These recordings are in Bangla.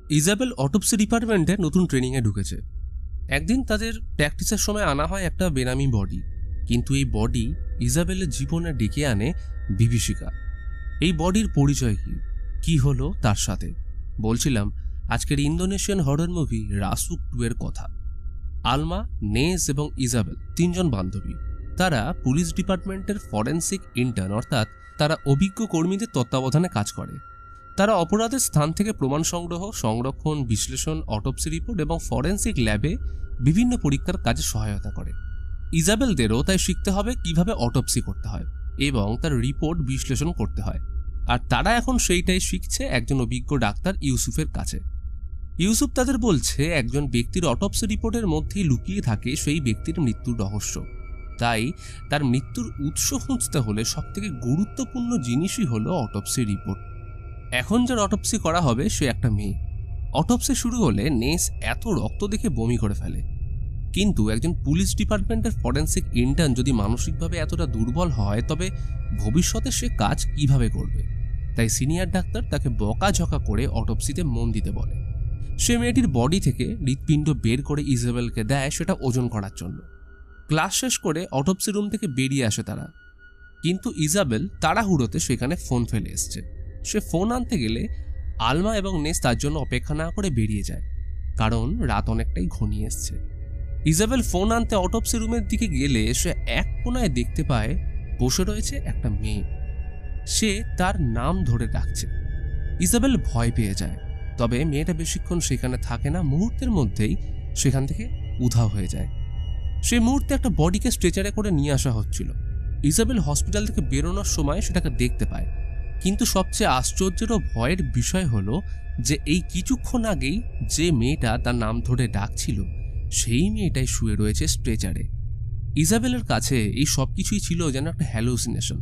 ইজাবেল অটোপসি ডিপার্টমেন্টে নতুন ট্রেনিংয়ে ঢুকেছে। একদিন তাদের প্র্যাকটিসের সময় আনা হয় একটা বেনামি বডি, কিন্তু এই বডি ইজাবেলের জীবনে ডেকে আনে বিভীষিকা। এই বডির পরিচয় কি হলো তার সাথে বলছিলাম আজকের ইন্দোনেশিয়ান হরর মুভি রাসুক 2 এর কথা। আলমা, নেস এবং ইজাবেল তিনজন বান্ধবী। তারা পুলিশ ডিপার্টমেন্টের ফরেন্সিক ইন্টার্ন, অর্থাৎ তারা অভিজ্ঞ কর্মীদের তত্ত্বাবধানে কাজ করে। তারা অপরাধের স্থান থেকে প্রমাণ সংগ্রহ, সংরক্ষণ, বিশ্লেষণ, অটোপসি রিপোর্ট এবং ফরেন্সিক ল্যাবে বিভিন্ন পরীক্ষার কাজে সহায়তা করে। ইজাবেলদেরও তাই শিখতে হবে কিভাবে অটোপসি করতে হয় এবং তার রিপোর্ট বিশ্লেষণ করতে হয়। আর তারা এখন সেইটাই শিখছে একজন অভিজ্ঞ ডাক্তার ইউসুফের কাছে। ইউসুফ তাদের বলছে একজন ব্যক্তির অটোপসি রিপোর্টের মধ্যেই লুকিয়ে থাকে সেই ব্যক্তির মৃত্যুর রহস্য। তাই তার মৃত্যুর উৎস খুঁজতে হলে সবথেকে গুরুত্বপূর্ণ জিনিসই হলো অটোপসি রিপোর্ট। এখন যার অটোপসি করা হবে সে একটা মেয়ে। অটোপসি শুরু হলে নেস এত রক্ত দেখে বমি করে ফেলে। কিন্তু একজন পুলিশ ডিপার্টমেন্টের ফরেন্সিক ইন্টার্ন যদি মানসিকভাবে এতটা দুর্বল হয় তবে ভবিষ্যতে সে কাজ কিভাবে করবে? তাই সিনিয়র ডাক্তার তাকে বকাঝকা করে অটোপসিতে মন দিতে বলে। সে মেয়েটির বডি থেকে হৃৎপিণ্ড বের করে ইজাবেলকে দেয় সেটা ওজন করার জন্য। ক্লাস শেষ করে অটোপসি রুম থেকে বেরিয়ে আসে তারা, কিন্তু ইজাবেল তাড়াহুড়োতে সেখানে ফোন ফেলে এসছে। সে ফোন আনতে গেলে আলমা এবং নেস তার জন্য অপেক্ষা না করে বেরিয়ে যায়, কারণ রাত অনেকটাই ঘনিয়ে এসছে। ইজাবেল ফোন আনতে অটোপসি রুমের দিকে গেলে সে এক কোনায় দেখতে পায় বসে রয়েছে একটা মেয়ে। সে তার নাম ধরে ডাকছে। ইজাবেল ভয় পেয়ে যায়, তবে মেয়েটা বেশিক্ষণ সেখানে থাকে না, মুহূর্তের মধ্যেই সেখান থেকে উধাও হয়ে যায়। সেই মুহূর্তে একটা বডিকে স্ট্রেচারে করে নিয়ে আসা হচ্ছিল। ইজাবেল হসপিটাল থেকে বেরোনোর সময় সেটাকে দেখতে পায়, কিন্তু সবচেয়ে আশ্চর্যের ও ভয়ের বিষয় হলো যে এই কিছুক্ষণ আগেই যে মেয়েটা তার নাম ধরে ডাকছিল সেই মেয়েটাই শুয়ে রয়েছে স্ট্রেচারে। ইজাবেলের কাছে এই সব কিছুই ছিল যেন একটা হ্যালুসিনেশন।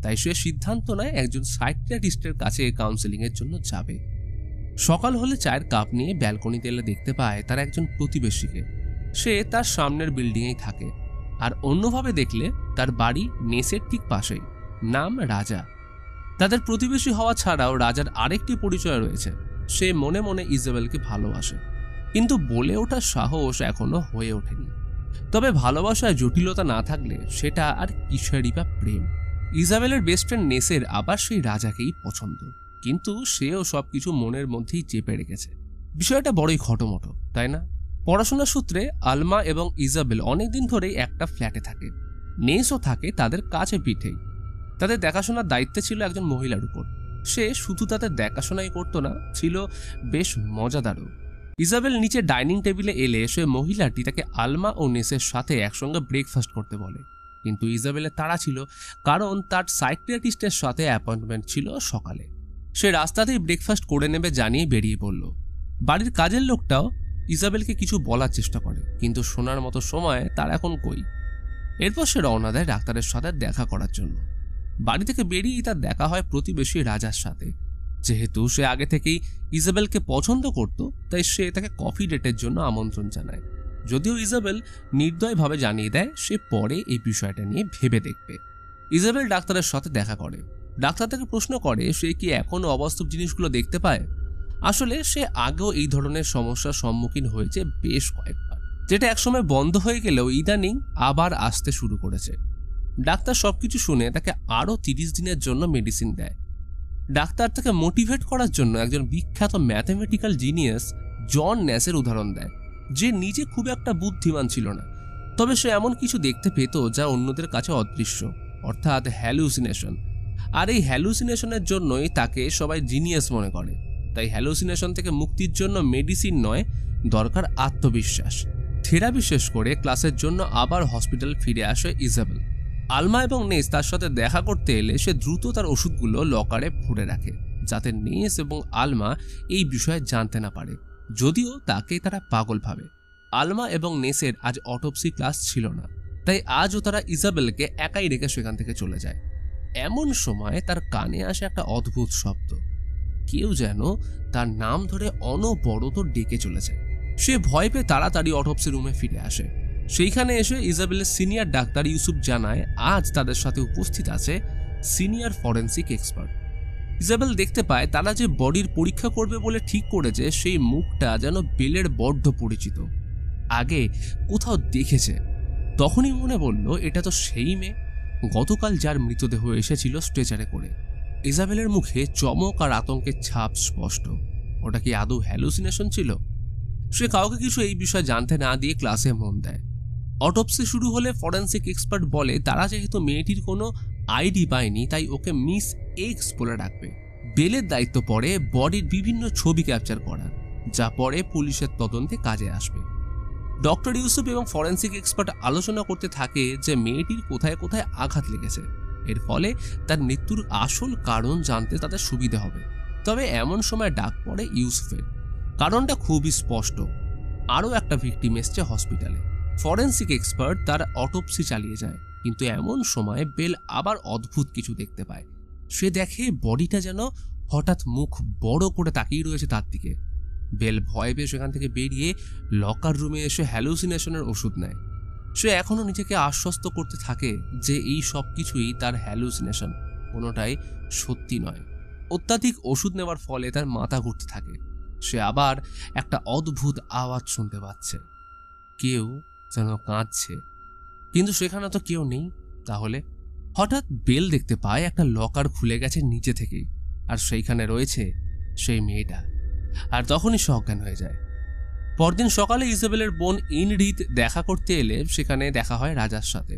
তাই সে সিদ্ধান্ত নেয় একজন সাইকিয়াট্রিস্টের কাছে কাউন্সেলিংয়ের জন্য যাবে। সকাল হলে চায়ের কাপ নিয়ে ব্যালকনিতে এলে দেখতে পায় তার একজন প্রতিবেশীকে। সে তার সামনের বিল্ডিংয়েই থাকে, আর অন্যভাবে দেখলে তার বাড়ি নেসের ঠিক পাশেই। নাম রাজা। তাদের প্রতিবেশী হওয়া ছাড়াও রাজার আরেকটি পরিচয় রয়েছে। সে মনে মনে ইজাবেলকে ভালোবাসে, কিন্তু বলে ওঠার সাহস এখনো হয়ে ওঠেনি। তবে ভালোবাসায় জটিলতা না থাকলে সেটা আর কিসেরই বা প্রেম। ইজাবেলের বেস্ট ফ্রেন্ড নেসের আবার সেই রাজাকেই পছন্দ, কিন্তু সেও সবকিছু মনের মধ্যেই চেপে রেখেছে। বিষয়টা বড়ই খটোমটো, তাই না? পড়াশোনার সূত্রে আলমা এবং ইজাবেল অনেকদিন ধরেই একটা ফ্ল্যাটে থাকে। নেসও থাকে তাদের কাছে পিঠেই। তাদের দেখাশোনার দায়িত্বে ছিল একজন মহিলার উপর। সে শুধু তাদের দেখাশোনাই করতো না, ছিল বেশ মজাদারও। ইজাবেল নিচে ডাইনিং টেবিলে এলে সে মহিলাটি তাকে আলমা ও নেসের সাথে একসঙ্গে ব্রেকফাস্ট করতে বলে, কিন্তু ইজাবেলের তাড়া ছিল, কারণ তার সাইকিয়াট্রিস্টের সাথে অ্যাপয়েন্টমেন্ট ছিল সকালে। সে রাস্তাতেই ব্রেকফাস্ট করে নেবে জানিয়ে বেরিয়ে পড়ল। বাড়ির কাজের লোকটাও ইজাবেলকে কিছু বলার চেষ্টা করে, কিন্তু শোনার মতো সময় তার এখন কই। এরপর সে রওনা দেয় ডাক্তারের সাথে দেখা করার জন্য। বাড়ি থেকে বেরিয়েই তার দেখা হয় প্রতিবেশী রাজার সাথে। যেহেতু সে আগে থেকেই ইজাবেলকে পছন্দ করত, তাই সে তাকে কফি ডেটের জন্য আমন্ত্রণ জানায়। যদিও ইজাবেল নির্দয়ভাবে জানিয়ে দেয় সে পরে এই বিষয়টা নিয়ে ভেবে দেখবে। ইজাবেল ডাক্তারের সাথে দেখা করে। ডাক্তার তাকে প্রশ্ন করে সে কি এখনো অবাস্তব জিনিসগুলো দেখতে পায়। আসলে সে আগেও এই ধরনের সমস্যার সম্মুখীন হয়েছে বেশ কয়েকবার, যেটা একসময় বন্ধ হয়ে গেলেও ইদানিং আবার আসতে শুরু করেছে। ডাক্তার সবকিছু শুনে তাকে আরও 30 দিনের জন্য মেডিসিন দেয়। ডাক্তার তাকে মোটিভেট করার জন্য একজন বিখ্যাত ম্যাথমেটিক্যাল জিনিয়াস জন ন্যাসের উদাহরণ দেয়, যে নিজে খুব একটা বুদ্ধিমান ছিল না, তবে সে এমন কিছু দেখতে পেত যা অন্যদের কাছে অদৃশ্য, অর্থাৎ হ্যালুসিনেশন। আর এই হ্যালুসিনেশনের জন্যই তাকে সবাই জিনিয়াস মনে করে। তাই হ্যালুসিনেশন থেকে মুক্তির জন্য মেডিসিন নয়, দরকার আত্মবিশ্বাস। থেরাপি শেষ করে ক্লাসের জন্য আবার হসপিটাল ফিরে আসে ইজাবেল। আলমা এবং নেস তার সাথে দেখা করতে এলে সে দ্রুত তার ওষুধগুলো লকারে ভরে রাখে, যাতে নেস এবং আলমা এই বিষয়ে জানতে না পারে, যদিও তাকে তারা পাগল ভাবে। আলমা এবং নেসের আজ অটোপসি ক্লাস ছিল না, তাই আজও তারা ইজাবেলকে একাই রেখে সেখান থেকে চলে যায়। এমন সময় তার কানে আসে একটা অদ্ভুত শব্দ। কেউ যেন তার নাম ধরে অনবরত ডেকে চলেছে। সে ভয় পেয়ে তাড়াতাড়ি অটোপসি রুমে ফিরে আসে। সেইখানে এসে ইজাবেলের সিনিয়র ডাক্তার ইউসুফ জানায় আজ তাদের সাথে উপস্থিত আছে সিনিয়র ফরেন্সিক এক্সপার্ট। ইজাবেল দেখতে পায় তারা যে বডির পরীক্ষা করবে বলে ঠিক করেছে সেই মুখটা যেন বেলের বড্ড পরিচিত, আগে কোথাও দেখেছে। তখনই মনে বলল এটা তো সেই মেয়ে গতকাল যার মৃতদেহ এসেছিল স্ট্রেচারে করে। ইজাবেলের মুখে চমক আর আতঙ্কের ছাপ স্পষ্ট। ওটা কি আদৌ হ্যালুসিনেশন ছিল? সে কাউকে কিছু এই বিষয়ে জানতে না দিয়ে ক্লাসে মন দেয়। অটোপসি শুরু হলে ফরেন্সিক এক্সপার্ট বলে তারা যেহেতু মেয়েটির কোনো আইডি পায়নি তাই ওকে মিস এক্স বলে ডাকবে। বেলের দায়িত্ব পড়ে বডির বিভিন্ন ছবি ক্যাপচার করার, যা পরে পুলিশের তদন্তে কাজে আসবে। ডক্টর ইউসুফ এবং ফরেন্সিক এক্সপার্ট আলোচনা করতে থাকে যে মেয়েটির কোথায় কোথায় আঘাত লেগেছে, এর ফলে তার মৃত্যুর আসল কারণ জানতে তাদের সুবিধা হবে। তবে এমন সময় ডাক পড়ে ইউসুফের। কারণটা খুবই স্পষ্ট, আরও একটা ভিকটিম এসছে হসপিটালে। ফরেন্সিক এক্সপার্ট তার অটোপসি চালিয়ে যায়, কিন্তু এমন সময় বেল আবার অদ্ভুত কিছু দেখতে পায়। সে দেখে বডিটা যেন হঠাৎ মুখ বড় করে তাকিয়ে রয়েছে তার দিকে। বেল ভয় পেয়ে সেখান থেকে বেরিয়ে লকার রুমে এসে হ্যালুসিনেশনের ওষুধ নেয়। সে এখনও নিজেকে আশ্বস্ত করতে থাকে যে এই সব কিছুই তার হ্যালুসিনেশন, কোনোটাই সত্যি নয়। অত্যাধিক ওষুধ নেওয়ার ফলে তার মাথা ঘুরতে থাকে। সে আবার একটা অদ্ভুত আওয়াজ শুনতে পাচ্ছে, কেউ যেন কাঁদছে, কিন্তু সেখানে তো কেউ নেই। তাহলে হঠাৎ বেল দেখতে পায় একটা লকার খুলে গেছে নিচে থেকেই, আর সেইখানে রয়েছে সেই মেয়েটা। আর তখনই সে অজ্ঞান হয়ে যায়। পরদিন সকালে ইজাবেলের বোন ইনরিদ দেখা করতে এলে সেখানে দেখা হয় রাজার সাথে।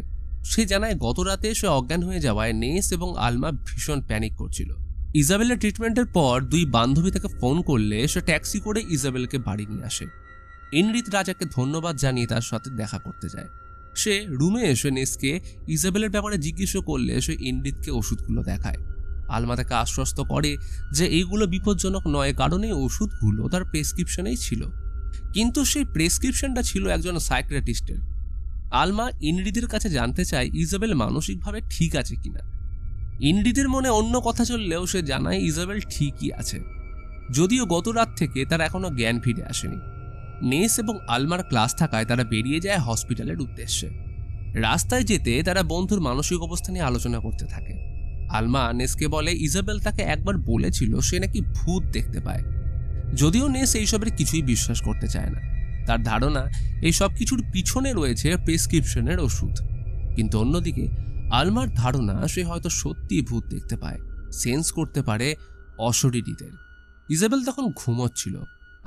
সে জানায় গত রাতে সে অজ্ঞান হয়ে যাওয়ায় নেস এবং আলমা ভীষণ প্যানিক করছিল। ইজাবেলের ট্রিটমেন্টের পর দুই বান্ধবী তাকে ফোন করলে সে ট্যাক্সি করে ইজাবেলকে বাড়ি নিয়ে আসে। ইনরিদ রাজাকে ধন্যবাদ জানিয়ে তার সাথে দেখা করতে যায়। সে রুমে এসে নেসকে ইজাবেলের ব্যাপারে জিজ্ঞেস করলে সে ইনরিদকে ওষুধগুলো দেখায়। আলমা তাকে আশ্বস্ত করে যে এইগুলো বিপজ্জনক নয়, কারণ এই ওষুধগুলো তার প্রেসক্রিপশনেই ছিল, কিন্তু সেই প্রেসক্রিপশনটা ছিল একজন সাইকিয়াট্রিস্টের। আলমা ইনরিদের কাছে জানতে চায় ইজাবেল মানসিকভাবে ঠিক আছে কিনা। ইনরিদের মনে অন্য কথা চললেও সে জানায় ইজাবেল ঠিকই আছে, যদিও গত রাত থেকে তার এখনো জ্ঞান ফিরে আসেনি। নেস এবং আলমার ক্লাস থাকায় তারা বেরিয়ে যায় হসপিটালের উদ্দেশ্যে। রাস্তায় যেতে তারা বন্ধুর মানসিক অবস্থা নিয়ে আলোচনা করতে থাকে। আলমা নেসকে বলে ইজাবেল তাকে একবার বলেছিল সে নাকি ভূত দেখতে পায়, যদিও নেস এইসবের কিছুই বিশ্বাস করতে চায় না। তার ধারণা এই সব কিছুর পিছনে রয়েছে প্রেসক্রিপশনের ওষুধ। কিন্তু অন্যদিকে আলমার ধারণা সে হয়তো সত্যি ভূত দেখতে পায়, সেন্স করতে পারে অশরীরীদের। ইজাবেল তখন ঘুমোচ্ছিল।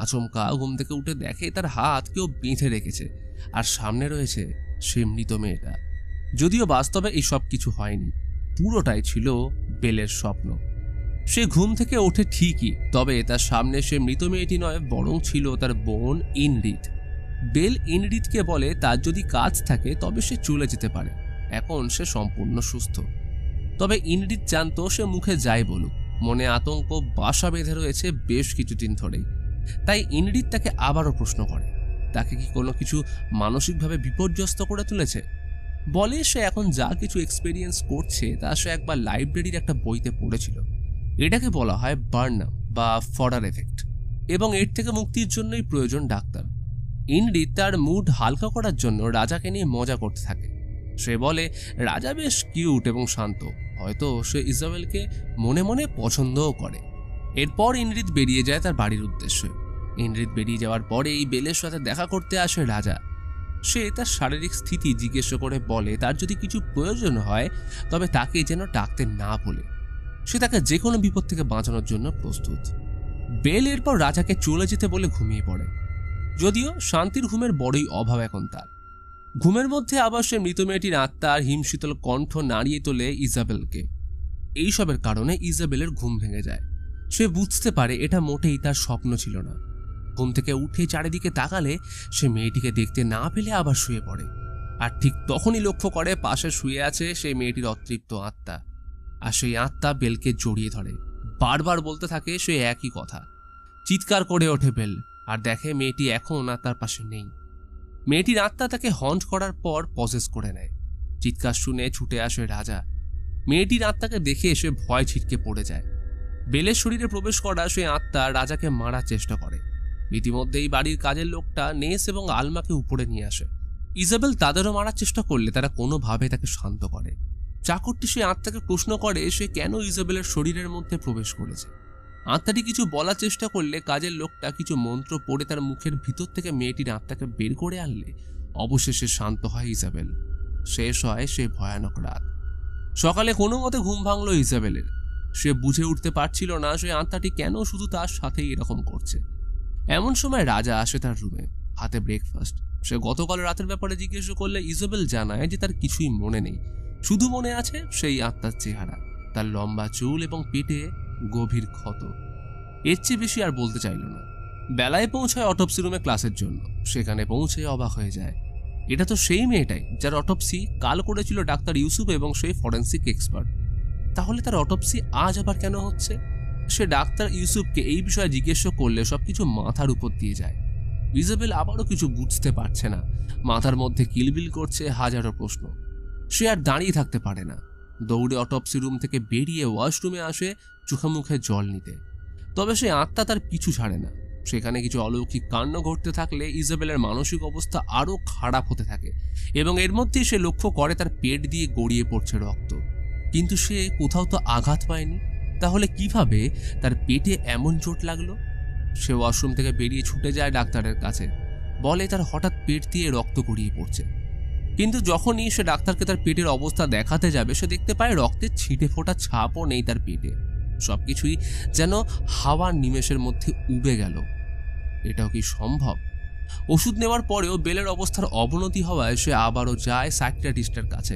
আচমকা ঘুম থেকে উঠে দেখে তার হাত কেউ বেঁধে রেখেছে, আর সামনে রয়েছে সে মৃত মেয়েটা। যদিও বাস্তবে এই সব কিছু হয়নি, পুরোটাই ছিল বেলের স্বপ্ন। সে ঘুম থেকে ওঠে ঠিকই, তবে তার সামনে সে মৃত মেয়েটি নয়, বরং ছিল তার বোন ইনরিদ। বেল ইনরিদকে বলে তার যদি কাজ থাকে তবে সে চলে যেতে পারে, এখন সে সম্পূর্ণ সুস্থ। তবে ইনরিদ জানতো সে মুখে যাই বলুক, মনে আতঙ্ক বাসা বেঁধে রয়েছে বেশ কিছুদিন ধরেই। তাই ইনরিদ তাকে আবারও প্রশ্ন করে তাকে কি কোনো কিছু মানসিকভাবে বিপর্যস্ত করে তুলেছে। বলে সে এখন যা কিছু এক্সপেরিয়েন্স করছে তা সে একবার লাইব্রেরির একটা বইতে পড়েছিল। এটাকে বলা হয় বার্নাম বা ফডার এফেক্ট, এবং এর থেকে মুক্তির জন্যই প্রয়োজন ডাক্তার। ইনরিদ তার মুড হালকা করার জন্য রাজাকে নিয়ে মজা করতে থাকে। সে বলে রাজা বেশ কিউট এবং শান্ত, হয়তো সে ইজাবেলকে মনে মনে পছন্দও করে। এরপর ইনরিদ বেরিয়ে যায় তার বাড়ির উদ্দেশ্যে। ইনরিদ বেরিয়ে যাওয়ার পরেই বেলের সাথে দেখা করতে আসে রাজা। সে তার শারীরিক স্থিতি জিজ্ঞেস করে বলে তার যদি কিছু প্রয়োজন হয় তবে তাকে যেন ডাকতে না বলে, সে তাকে যে কোনো বিপদ থেকে বাঁচানোর জন্য প্রস্তুত। বেল এরপর রাজাকে চলে যেতে বলে ঘুমিয়ে পড়ে, যদিও শান্তির ঘুমের বড়ই অভাব এখন তার। ঘুমের মধ্যে আবার সে মৃত মেয়েটির আত্মার হিমশীতল কণ্ঠ নাড়িয়ে তোলে ইজাবেলকে। এইসবের কারণে ইজাবেলের ঘুম ভেঙে যায়। সে বুঝতে পারে এটা মোটেই তার স্বপ্ন ছিল না। ঘুম থেকে উঠে চারিদিকে তাকালে সে মেয়েটিকে দেখতে না পেলে আবার শুয়ে পড়ে, আর ঠিক তখনই লক্ষ্য করে পাশে শুয়ে আছে সেই মেয়েটির অতৃপ্ত আত্মা। আর সেই আত্মা বেলকে জড়িয়ে ধরে, বারবার বলতে থাকে সে একই কথা। চিৎকার করে ওঠে বেল, আর দেখে মেয়েটি এখন আর তার পাশে নেই। মেয়েটির আত্মা তাকে হন্ট করার পর পজেস করে নেয়। চিৎকার শুনে ছুটে আসে রাজা। মেয়েটির আত্মাকে দেখে এসে ভয় ছিটকে পড়ে যায়। বেলের শরীরে প্রবেশ করা সেই আত্মা রাজাকে মারার চেষ্টা করে। ইতিমধ্যেই বাড়ির কাজের লোকটা নেস এবং আলমাকে উপরে নিয়ে আসে। ইজাবেল তাদেরও মারার চেষ্টা করলে তারা কোনোভাবে তাকে শান্ত করে। চাকরটি সেই আত্মাকে প্রশ্ন করে সে কেন ইজাবেলের শরীরের মধ্যে প্রবেশ করেছে। আত্মাটি কিছু বলার চেষ্টা করলে কাজের লোকটা কিছু মন্ত্র পড়ে তার মুখের ভিতর থেকে মেয়েটির আত্মাকে বের করে আনলে অবশেষে শান্ত হয় ইজাবেল। শেষ হয় সে ভয়ানক রাত। সকালে কোনো মতে ঘুম ভাঙল ইজাবেলের। সে বুঝে উঠতে পারছিল না সে আত্মাটি কেন শুধু তার সাথেই এরকম করছে। এমন সময় রাজা আসে তার রুমে, হাতে ব্রেকফাস্ট। সে গতকাল রাতের ব্যাপারে জিজ্ঞেস করলে ইজাবেল জানায় যে তার কিছুই মনে নেই, শুধু মনে আছে সেই আত্মার চেহারা, তার লম্বা চুল এবং পেটে গভীর ক্ষত। এর চেয়ে বেশি আর বলতে চাইল না। বেলায় পৌঁছায় অটোপসি রুমে ক্লাসের জন্য। সেখানে পৌঁছে অবাক হয়ে যায়, এটা তো সেই মেয়েটাই যার অটোপসি কাল করেছিল ডাক্তার ইউসুফ এবং সেই ফরেন্সিক এক্সপার্ট। তাহলে তার অটোপসি আজ আবার কেন হচ্ছে? সে ডাক্তার ইউসুফকে এই বিষয়ে জিজ্ঞেস করলে সবকিছু মাথার উপর দিয়ে যায়। ইজাবেল আবারও কিছু বুঝতে পারছে না, মাথার মধ্যে কিলবিল করছে হাজারো প্রশ্ন। সে আর দাঁড়িয়ে থাকতে পারে না, দৌড়ে অটোপসি রুম থেকে বেরিয়ে ওয়াশরুমে আসে চোখে মুখে জল নিতে। তবে সে আত্মা তার পিছু ছাড়ে না। সেখানে কিছু অলৌকিক কাণ্ড ঘটতে থাকলে ইজাবেলের মানসিক অবস্থা আরও খারাপ হতে থাকে এবং এর মধ্যেই সে লক্ষ্য করে তার পেট দিয়ে গড়িয়ে পড়ছে রক্ত। কিন্তু সে কোথাও তো আঘাত পায়নি, তাহলে কিভাবে তার পেটে এমন চোট লাগলো? সে ওয়াশরুম থেকে বেরিয়ে ছুটে যায় ডাক্তারের কাছে, বলে তার হঠাৎ পেট দিয়ে রক্ত গড়িয়ে পড়ছে। কিন্তু যখনই সে ডাক্তারকে তার পেটের অবস্থা দেখাতে যাবে সে দেখতে পায় রক্তের ছিটে ফোটা ছাপও নেই তার পেটে। সবকিছুই যেন হাওয়ার নিমেষের মধ্যে উবে গেল। এটাও কি সম্ভব? ওষুধ নেওয়ার পরেও বেলের অবস্থার অবনতি হওয়ায় সে আবারও যায় সাইকিয়াট্রিস্টের কাছে।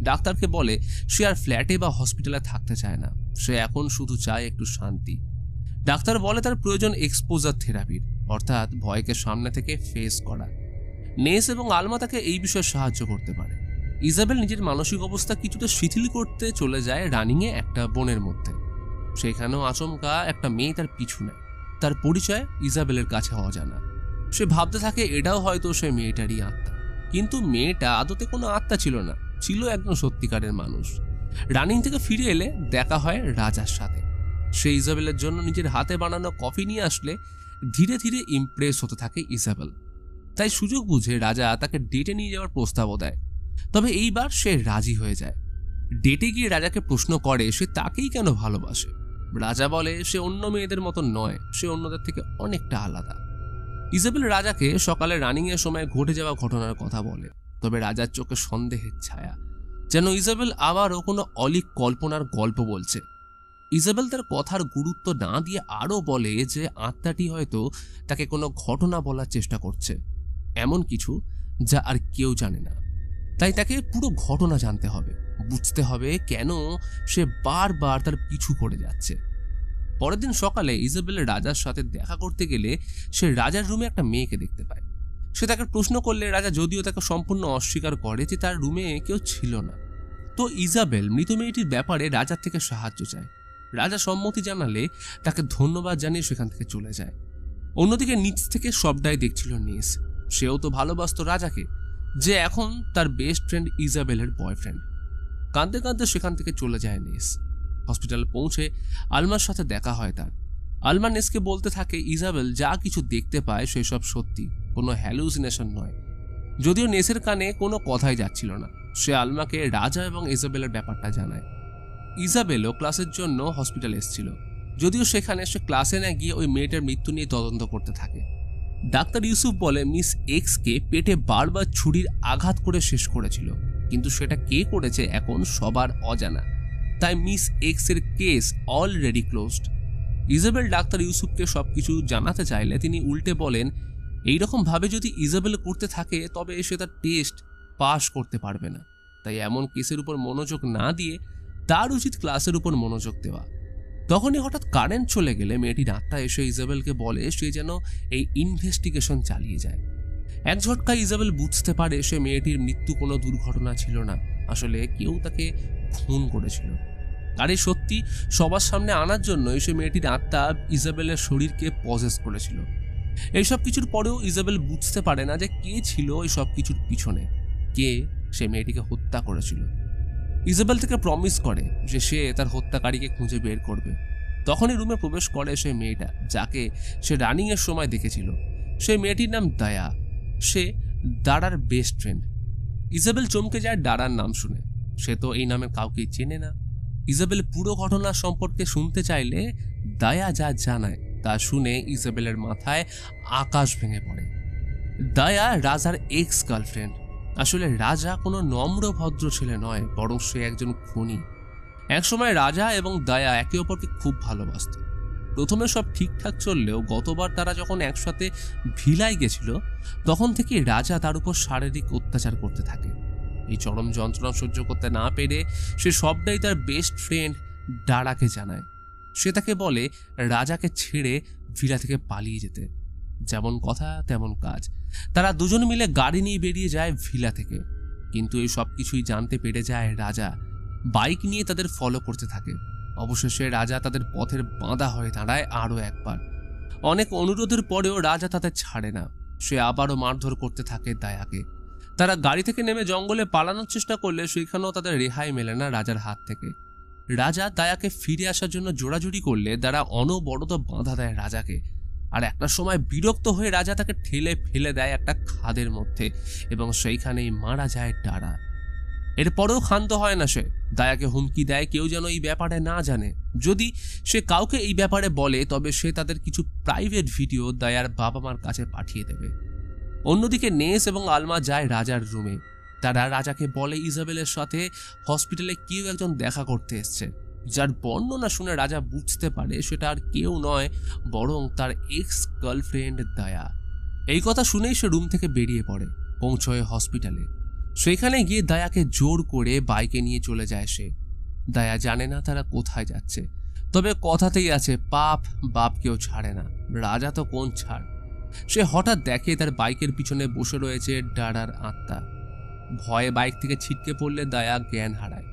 ডাক্তারকে বলে সে আর ফ্ল্যাটে বা হসপিটালে থাকতে চায় না, সে এখন শুধু চায় একটু শান্তি। ডাক্তার বলে তার প্রয়োজন এক্সপোজার থেরাপির, অর্থাৎ ভয়কে সামনে থেকে ফেস করা। নেস এবং আলমা তাকে এই বিষয়ে সাহায্য করতে পারে। ইজাবেল নিজের মানসিক অবস্থা কিছুটা শিথিল করতে চলে যায় রানিংয়ে একটা বনের মধ্যে। সেখানেও আচমকা একটা মেয়ে তার পিছু নেয়। তার পরিচয় ইজাবেলের কাছে অজানা। সে ভাবতে থাকে এটাও হয়তো সে মেয়েটারই আত্মা, কিন্তু মেয়েটা আদতে কোনো আত্মা ছিল না, ছিল একজন সত্যিকারের মানুষ। রানিং থেকে ফিরে এলে দেখা হয় রাজার সাথে। সে ইজাবেলের জন্য নিজের হাতে বানানো কফি নিয়ে আসলে ধীরে ধীরে ইমপ্রেস হতে থাকে ইজাবেল। তাই সুযোগ বুঝে রাজা তাকে ডেটে নিয়ে যাওয়ার প্রস্তাবও দেয়। তবে এইবার সে রাজি হয়ে যায়। ডেটে গিয়ে রাজাকে প্রশ্ন করে সে তাকেই কেন ভালোবাসে। রাজা বলে সে অন্য মেয়েদের মতো নয়, সে অন্যদের থেকে অনেকটা আলাদা। ইজাবেল রাজাকে সকালে রানিংয়ের সময় ঘটে যাওয়া ঘটনার কথা বলে, তবে রাজার চোখে সন্দেহের ছায়া, যেন ইজাবেল আবারও কোনো অলিক কল্পনার গল্প বলছে। ইজাবেল তার কথার গুরুত্ব না দিয়ে আরও বলে যে আত্মাটি হয়তো তাকে কোনো ঘটনা বলার চেষ্টা করছে, এমন কিছু যা আর কেউ জানে না। তাই তাকে পুরো ঘটনা জানতে হবে, বুঝতে হবে কেন সে বারবার তার পিছু করে যাচ্ছে। পরের দিন সকালে ইজাবেল রাজার সাথে দেখা করতে গেলে সে রাজার রুমে একটা মেয়েকে দেখতে পায়। সে তাকে প্রশ্ন করলে রাজা যদিও তাকে সম্পূর্ণ অস্বীকার করে যে তার রুমে কেউ ছিল না। তো ইজাবেল মৃত মেয়েটির ব্যাপারে রাজার থেকে সাহায্য চায়। রাজা সম্মতি জানালে তাকে ধন্যবাদ জানিয়ে সেখান থেকে চলে যায়। অন্যদিকে নিচ থেকে সবটাই দেখছিল নেস। সেও তো ভালোবাসত রাজাকে, যে এখন তার বেস্ট ফ্রেন্ড ইজাবেলের বয়ফ্রেন্ড। কাঁদতে কাঁদতে সেখান থেকে চলে যায় নেস। হসপিটালে পৌঁছে আলমার সাথে দেখা হয় তার। আলমা নেসকে বলতে থাকে ইজাবেল যা কিছু দেখতে পায় সেসব সত্যি, কোনো হ্যালুসিনেশন নয়। যদিও নেসের কানে কোনো কথাই যাচ্ছিল না, সে আলমাকে রাজা এবং ইজাবেলের ব্যাপারটা জানায়। ইজাবেলও ক্লাসের জন্য হসপিটালে এসেছিল, যদিও সেখানে সে ক্লাসে না গিয়ে ওই মেয়েটার মৃত্যু নিয়ে তদন্ত করতে থাকে। ডাক্তার ইউসুফ বলে মিস এক্সকে পেটে বারবার ছুরির আঘাত করে শেষ করেছিল, কিন্তু সেটা কে করেছে এখন সবার অজানা। তাই মিস এক্স এর case already closed. Isabel doctor ইউসুফকে সবকিছু জানাতে চাইলে তিনি উল্টে বলেন এইরকম ভাবে যদি ইজাবেল করতে থাকে তবে সে তার টেস্ট পাস করতে পারবে না। তাই এমন কেসের উপর মনোযোগ না দিয়ে তার উচিত ক্লাসের উপর মনোযোগ দেওয়া। তখনই হঠাৎ কারেন্ট চলে গেলে মেয়েটির আত্মা এসে ইজাবেলকে বলে সে যেন এই ইনভেস্টিগেশন চালিয়ে যায়। এক ঝটকায় ইজাবেল বুঝতে পারে সে মেয়েটির মৃত্যু কোনো দুর্ঘটনা ছিল না, আসলে কেউ তাকে খুন করেছিল। আর এই সত্যি সবার সামনে আনার জন্য সে মেয়েটির আত্মা ইজাবেলের শরীরকে পজেস করেছিল। এইসব কিছুর পরেও ইজাবেল বুঝতে পারে না যে কে ছিল এই সব কিছুর পিছনে, কে সে মেয়েটিকে হত্যা করেছিল। ইজাবেল থেকে প্রমিস করে যে সে তার হত্যাকারীকে খুঁজে বের করবে। তখনই রুমে প্রবেশ করে সেই মেয়েটা যাকে সে রানিং এর সময় দেখেছিল। সেই মেয়েটির নাম দায়া, সে দারার বেস্ট ফ্রেন্ড। ইজাবেল চমকে যায় দারার নাম শুনে। সে তো এই নামের কাউকেই চেনে না। ইজাবেল পুরো ঘটনা সম্পর্কে শুনতে চাইলে দায়া যা জানায় তা শুনে ইজাবেলের মাথায় আকাশ ভেঙে পড়ে। দায়া রাজার এক্স গার্লফ্রেন্ড। আসলে রাজা কোনো নম্র ভদ্র ছেলে নয়, বরং সে একজন খুনি। একসময় রাজা এবং দায়া একে অপরকে খুব ভালোবাসত। প্রথমে সব ঠিকঠাক চললেও গতবার তারা যখন একসাথে ভিলায় গেছিল তখন থেকে রাজা তার উপর শারীরিক অত্যাচার করতে থাকে। এই চরম যন্ত্রণা সহ্য করতে না পেরে সে সবটাই তার বেস্ট ফ্রেন্ড ডারাকে জানায়। সে তাকে বলে রাজাকে ছেড়ে ভিলা থেকে পালিয়ে যেতে। যেমন কথা তেমন কাজ, তারা দুজন মিলে গাড়ি নিয়ে বেরিয়ে যায় ভিলা থেকে। কিন্তু এই সব কিছুই জানতে পেরে যায় রাজা। বাইক নিয়ে তাদের ফলো করতে থাকে। অবশেষে রাজা তাদের পথের বাঁধা হয়ে দাঁড়ায় আরও একবার। অনেক অনুরোধের পরেও রাজা তাদের ছাড়ে না। সে আবারও মারধর করতে থাকে দায়াকে। তারা গাড়ি থেকে নেমে জঙ্গলে পালানোর চেষ্টা করলে সেখানেও তাদের রেহাই মেলে না রাজার হাত থেকে। রাজা দায়াকে ফিরে আসার জন্য জোড়াজুড়ি করলে তারা অনবরত বাঁধা দেয় রাজাকে। আর একটা সময় বিরক্ত হয়ে রাজা তাকে ঠেলে ফেলে দেয় একটা খাদের মধ্যে এবং সেইখানেই মারা যায় ডারা। এরপরেও ক্ষান্ত হয় না সে। দায়াকে হুমকি দেয় কেউ যেন এই ব্যাপারে না জানে। যদি সে কাউকে এই ব্যাপারে বলে তবে সে তাদের কিছু প্রাইভেট ভিডিও দায়ার বাবা মার কাছে পাঠিয়ে দেবে। অন্যদিকে নেস এবং আলমা যায় রাজার রুমে। তারা রাজাকে বলে ইজাবেলের সাথে হসপিটালে কেউ একজন দেখা করতে এসছে, যার বর্ণনা শুনে রাজা বুঝতে পারে সেটা আর কেউ নয় বরং তার এক্স গার্লফ্রেন্ড দায়া। এই কথা শুনেই সে রুম থেকে বেরিয়ে পড়ে, পৌঁছয় হসপিটালে। সেখানে গিয়ে দায়াকে জোর করে বাইকে নিয়ে চলে যায় সে। দায়া জানে না তারা কোথায় যাচ্ছে, তবে কথাতেই আছে পাপ বাপকেও ছাড়ে না, রাজা তো কোন ছাড়। সে হঠাৎ দেখে তার বাইকের পিছনে বসে রয়েছে ডারার আত্মা। ভয়ে বাইক থেকে ছিটকে পড়লে দায়া জ্ঞান হারায়।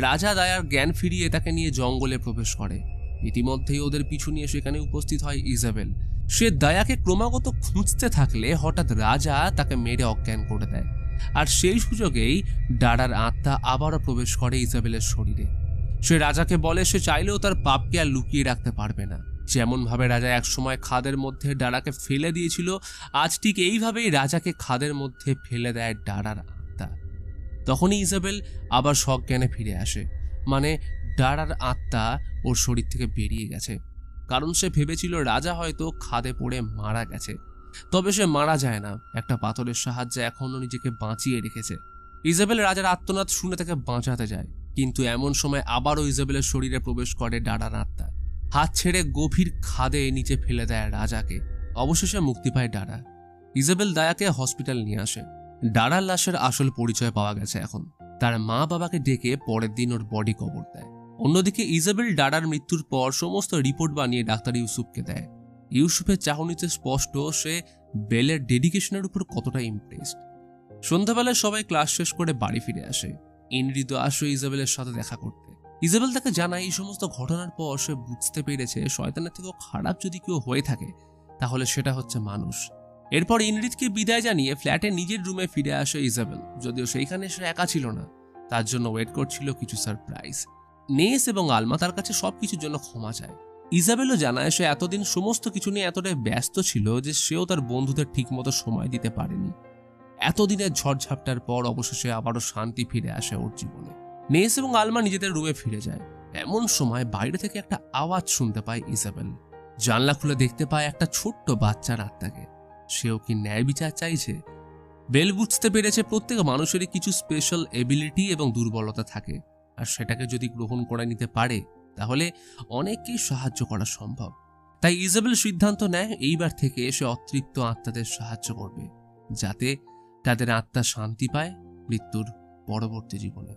রাজা দায়ার জ্ঞান ফিরিয়ে তাকে নিয়ে জঙ্গলে প্রবেশ করে। ইতিমধ্যেই ওদের পিছু নিয়ে সেখানে উপস্থিত হয় ইজাবেল। সে দায়াকে ক্রমাগত খুঁজতে থাকলে হঠাৎ রাজা তাকে মেরে অজ্ঞান করে দেয়। আর সেই সুযোগেই ডারার আত্মা আবারও প্রবেশ করে ইজাবেলের শরীরে। সে রাজাকে বলে সে চাইলেও তার পাপকে আর লুকিয়ে রাখতে পারবে না। যেমন ভাবে রাজা একসময় খাদের মধ্যে ডারাকে ফেলে দিয়েছিল, আজ ঠিক এইভাবেই রাজাকে খাদের মধ্যে ফেলে দেয় ডারার আত্মা। তখনই ইজাবেল আবার সজ্ঞানে ফিরে আসে। মানে ডারার আত্মা ওর শরীর থেকে বেরিয়ে গেছে। কারণ সে ভেবেছিল রাজা হয়তো খাদে পড়ে মারা গেছে। তবে সে মারা যায় না, একটা পাথরের সাহায্যে এখনো নিজেকে বাঁচিয়ে রেখেছে। ইজাবেল রাজার আত্মনাদ শুনে তাকে বাঁচাতে যায়, কিন্তু এমন সময় আবারও ইজাবেলের শরীরে প্রবেশ করে ডারার আত্মা। হাত ছেড়ে গভীর খাদে নিচে ফেলে দেয় রাজাকে। অবশেষে মুক্তি পায় ডারা। ইজাবেল দায়াকে হসপিটাল নিয়ে আসে। ডারার লাশের আসল পরিচয় পাওয়া গেছে এখন। তার মা বাবাকে ডেকে পরের দিন ওর বডি কবর দেয়। অন্যদিকে ইজাবেল ডারার মৃত্যুর পর সমস্ত রিপোর্ট বানিয়ে ডাক্তার ইউসুফকে দেয়। ইউসুফের চাহনিতে স্পষ্ট সে বেলের ডেডিকেশনের উপর কতটা ইমপ্রেসড। সন্ধ্যাবেলায় সবাই ক্লাস শেষ করে বাড়ি ফিরে আসে। ইনরিত আসে ইজাবেলের সাথে দেখা করতে। ইজাবেল তাকে জানায় এই সমস্ত ঘটনার পর সে বুঝতে পেরেছে শয়তানের থেকেও খারাপ যদি কেউ হয়ে থাকে তাহলে সেটা হচ্ছে মানুষ। এরপর ইনরিতকে বিদায় জানিয়ে ফ্ল্যাটে নিজের রুমে ফিরে আসে ইজাবেল। যদিও সেইখানে সে একা ছিল না, তার জন্য ওয়েট করছিল কিছু সারপ্রাইজ। নেস এবং আলমা তার কাছে সবকিছুর জন্য ক্ষমা চায়। ইজাবেলও জানায় সে এতদিন সমস্ত কিছু নিয়ে এতটাই ব্যস্ত ছিল যে সেও তার বন্ধুদের ঠিকমতো সময় দিতে পারেনি। এতদিনের ঝড়ঝাপটার পর অবশেষে আবারও শান্তি ফিরে আসে ওর জীবনে। নেস এবং আলমা নিজেদের রুমে ফিরে যায়। এমন সময় বাইরে থেকে একটা আওয়াজ শুনতে পায় ইজাবেল। জানলা খুলে দেখতে পায় একটা ছোট্ট বাচ্চার আত্মাকে। সেও কি ন্যায় বিচার চাইছে? বেল বুঝতে পেরেছে প্রত্যেক মানুষেরই কিছু স্পেশাল এবিলিটি এবং দুর্বলতা থাকে, আর সেটাকে যদি গ্রহণ করে নিতে পারে তাহলে অনেককেই সাহায্য করা সম্ভব। তাই ইজাবেল সিদ্ধান্ত নেয় এইবার থেকে সে অতৃপ্ত আত্মাদের সাহায্য করবে, যাতে তাদের আত্মা শান্তি পায় মৃত্যুর পরবর্তী জীবনে।